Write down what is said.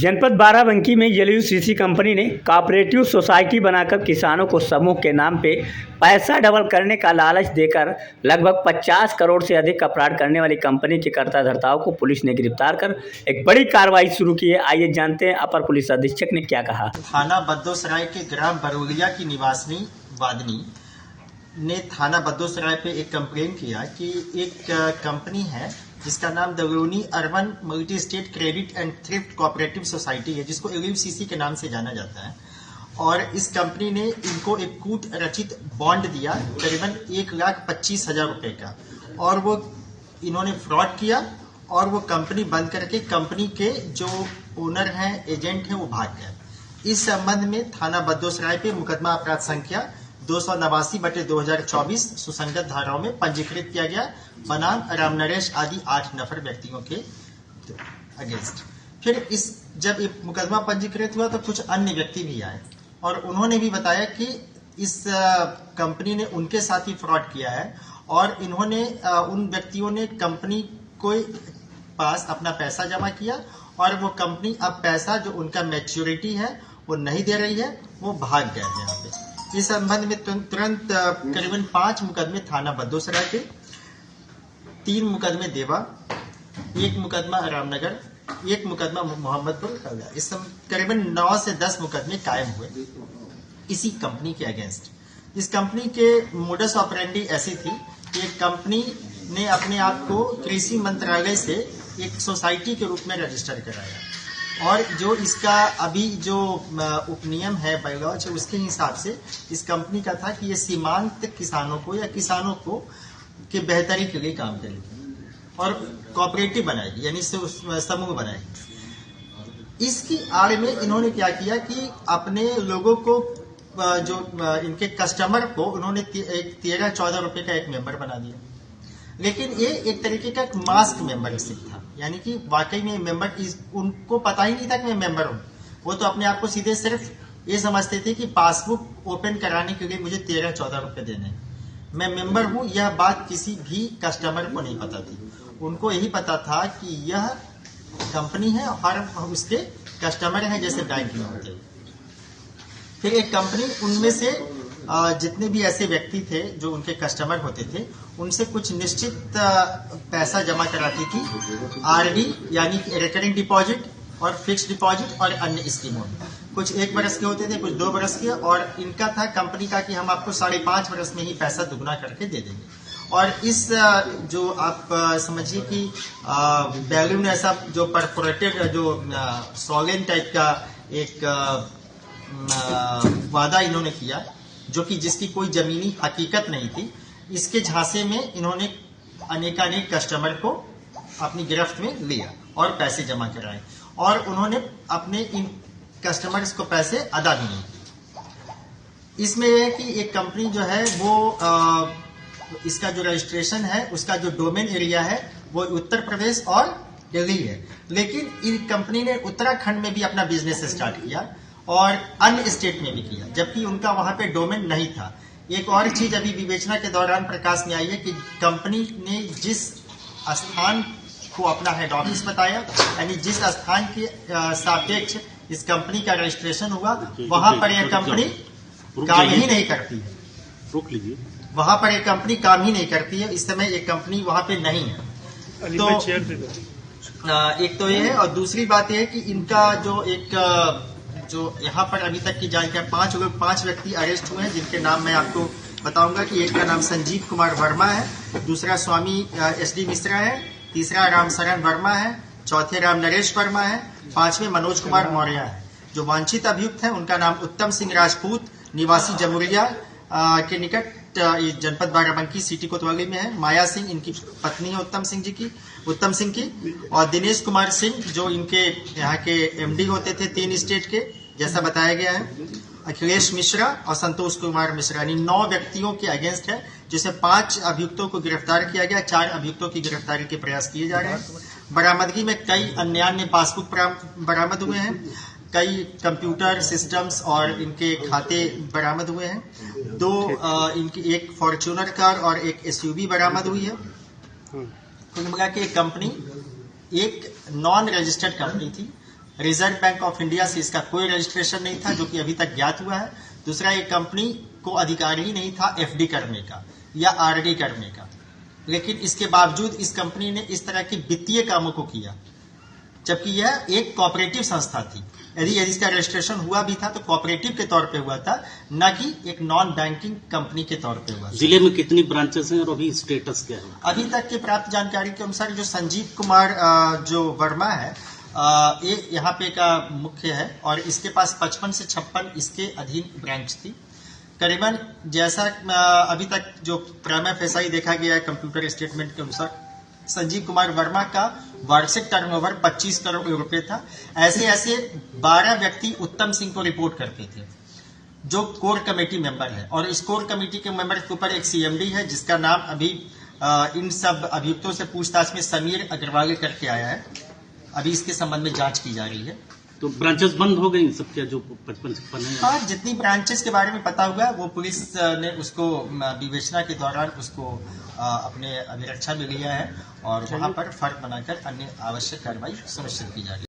जनपद बाराबंकी में LUCC company ने कोऑपरेटिव सोसाइटी बनाकर किसानों को समूह के नाम पे पैसा डबल करने का लालच देकर लगभग 50 करोड़ से अधिक अपराध करने वाली कंपनी के कर्ताधर्ताओं को पुलिस ने गिरफ्तार कर एक बड़ी कार्रवाई शुरू की है। आइए जानते हैं अपर पुलिस अधीक्षक ने क्या कहा। थाना बद्दोसराय के ग्राम बरोलिया की निवासिनी वादनी ने थाना बद्दोसराय पे एक कंप्लेन किया कि एक कंपनी है जिसका नाम Dagroni urban multi state credit and thrift cooperative society है, जिसको एलयूसीसी के नाम से जाना जाता है। और इस कंपनी ने इनको एक कूट रचित बॉन्ड दिया करीबन 1,25,000 रुपए का, और वो इन्होंने फ्रॉड किया और वो कंपनी बंद करके कंपनी के जो ओनर हैं, एजेंट हैं, वो भाग गए। इस संबंध में थाना बद्दोसराय पे मुकदमा अपराध संख्या 289/2024 सुसंगत धाराओं में पंजीकृत किया गया बनाम राम नरेश आदि 8 नफर व्यक्तियों के अगेंस्ट। फिर जब ये मुकदमा पंजीकृत हुआ तो कुछ अन्य व्यक्ति भी आए और उन्होंने भी बताया कि इस कंपनी ने उनके साथ ही फ्रॉड किया है और इन्होंने उन व्यक्तियों ने कंपनी को पास अपना पैसा जमा किया और वो कंपनी अब पैसा जो उनका मैच्योरिटी है वो नहीं दे रही है, वो भाग गए हैं यहाँ पे। इस संबंध में तुरंत करीबन 5 मुकदमे थाना बद्दोसराय के, 3 मुकदमे देवा, 1 मुकदमा रामनगर, 1 मुकदमा मोहम्मदपुर, इस करीबन 9 से 10 मुकदमे कायम हुए इसी कंपनी के अगेंस्ट। इस कंपनी के मोडस ऑपरेंडी ऐसी थी कि कंपनी ने अपने आप को कृषि मंत्रालय से एक सोसाइटी के रूप में रजिस्टर कराया और जो इसका अभी जो उपनियम है बायलॉज, उसके हिसाब से इस कंपनी का था कि ये सीमांत किसानों को या किसानों को के बेहतरी के लिए काम करेगी और कोऑपरेटिव बनाएगी, यानी समूह बनाएगी। इसकी आड़ में इन्होंने क्या किया कि अपने लोगों को जो इनके कस्टमर को उन्होंने 13-14 रुपए का एक मेंबर बना दिया, लेकिन ये एक तरीके का मास्क मेंबरशिप था, यानी कि वाकई में मेंबर उनको पता ही नहीं था कि मैं मेंबर हूं। वो तो अपने आप को सीधे सिर्फ ये समझते थे कि पासबुक ओपन कराने के लिए मुझे 13-14 रुपए देने, मैं मेंबर हूं, यह बात किसी भी कस्टमर को नहीं पता थी। उनको यही पता था कि यह कंपनी है और उसके कस्टमर हैं, जैसे बैंक में होते हैं। फिर एक कंपनी उनमें से जितने भी ऐसे व्यक्ति थे जो उनके कस्टमर होते थे, उनसे कुछ निश्चित पैसा जमा कराती थी, आरडी यानी कि रिकरिंग डिपॉजिट और फिक्स्ड डिपॉजिट और अन्य स्कीमों में। कुछ 1 बरस के होते थे, कुछ 2 बरस के, और इनका था कंपनी का कि हम आपको 5.5 बरस में ही पैसा दुगना करके दे देंगे। और इस जो आप समझिए कि बैलून ऐसा जो परफोरेटेड जो सॉलिन टाइप का एक वादा इन्होंने किया, जो कि जिसकी कोई जमीनी हकीकत नहीं थी, इसके झांसे में इन्होंने अनेकानेक कस्टमर को अपनी गिरफ्त में लिया और पैसे जमा कराए और उन्होंने अपने इन कस्टमर्स को पैसे अदा भी नहीं किए। इसमें यह है कि एक कंपनी जो है वो इसका जो रजिस्ट्रेशन है, उसका जो डोमेन एरिया है वो उत्तर प्रदेश और दिल्ली है, लेकिन इन कंपनी ने उत्तराखंड में भी अपना बिजनेस स्टार्ट किया और अन्य स्टेट में भी किया, जबकि उनका वहां पे डोमेन नहीं था। एक और चीज अभी विवेचना के दौरान प्रकाश में आई है कि कंपनी ने जिस स्थान को अपना हेड ऑफिस बताया, यानी जिस स्थान के सापेक्ष इस कंपनी का रजिस्ट्रेशन हुआ, वहां पर यह कंपनी काम ही नहीं करती है। रोक लीजिए। वहां पर एक कंपनी काम ही नहीं करती है। इस समय एक कंपनी वहां पे नहीं है। तो एक तो ये है, और दूसरी बात यह है कि इनका जो यहाँ पर अभी तक की जानकारी 5 व्यक्ति अरेस्ट हुए हैं, जिनके नाम मैं आपको बताऊंगा कि एक का नाम संजीव कुमार वर्मा है, दूसरा स्वामी SD मिश्रा है, तीसरा रामशरण वर्मा है, चौथे राम नरेश वर्मा है, 5वें मनोज कुमार मौर्य है। जो वांछित अभियुक्त है उनका नाम उत्तम सिंह राजपूत, निवासी जमुरिया के निकट जनपद बाराबंकी सिटी कोतवाली में है। माया सिंह इनकी पत्नी है उत्तम सिंह की, और दिनेश कुमार सिंह जो इनके यहाँ के MD होते थे 3 स्टेट के, जैसा बताया गया है। अखिलेश मिश्रा और संतोष कुमार मिश्रा, यानी 9 व्यक्तियों के अगेंस्ट है, जिसे 5 अभियुक्तों को गिरफ्तार किया गया। 4 अभियुक्तों की गिरफ्तारी के प्रयास किए जा रहे हैं। बरामदगी में कई अन्य पासबुक बरामद हुए हैं, कई कंप्यूटर सिस्टम्स और इनके खाते बरामद हुए हैं। 2 इनकी एक फॉर्च्यूनर कार और एक SUV बरामद हुई है। कुल मिला के कंपनी एक नॉन रजिस्टर्ड कंपनी थी, रिजर्व बैंक ऑफ इंडिया से इसका कोई रजिस्ट्रेशन नहीं था, जो कि अभी तक ज्ञात हुआ है। दूसरा, एक कंपनी को अधिकार ही नहीं था एफडी करने का या आरडी करने का, लेकिन इसके बावजूद इस कंपनी ने इस तरह के वित्तीय कामों को किया, जबकि यह एक कोऑपरेटिव संस्था थी। यदि इसका रजिस्ट्रेशन हुआ भी था तो कोऑपरेटिव के तौर पे हुआ था, न कि एक नॉन बैंकिंग कंपनी के तौर पे हुआ। जिले में कितनी ब्रांचेस हैं और अभी स्टेटस क्या है? अभी तक के प्राप्त जानकारी के अनुसार जो संजीव कुमार जो वर्मा है, ये यहाँ पे का मुख्य है और इसके पास 55 से 56 इसके अधीन ब्रांच थी। करीबन जैसा अभी तक जो प्राइमा फेसाई देखा गया है कंप्यूटर स्टेटमेंट के अनुसार, संजीव कुमार वर्मा का वार्षिक टर्नओवर 25 करोड़ रुपए था। ऐसे 12 व्यक्ति उत्तम सिंह को रिपोर्ट करते थे, जो कोर कमेटी मेंबर है, और इस कोर कमेटी के मेंबर के ऊपर एक सीएमडी है जिसका नाम अभी इन सब अभियुक्तों से पूछताछ में समीर अग्रवाल करके आया है। अभी इसके संबंध में जांच की जा रही है। तो ब्रांचेस बंद हो गई सब क्या, जो 55 है? हाँ, जितनी ब्रांचेस के बारे में पता हुआ वो पुलिस ने उसको विवेचना के दौरान उसको अपने अभिरक्षा में लिया है और वहां पर फर्क बनाकर अन्य आवश्यक कार्रवाई सुनिश्चित की जा रही है।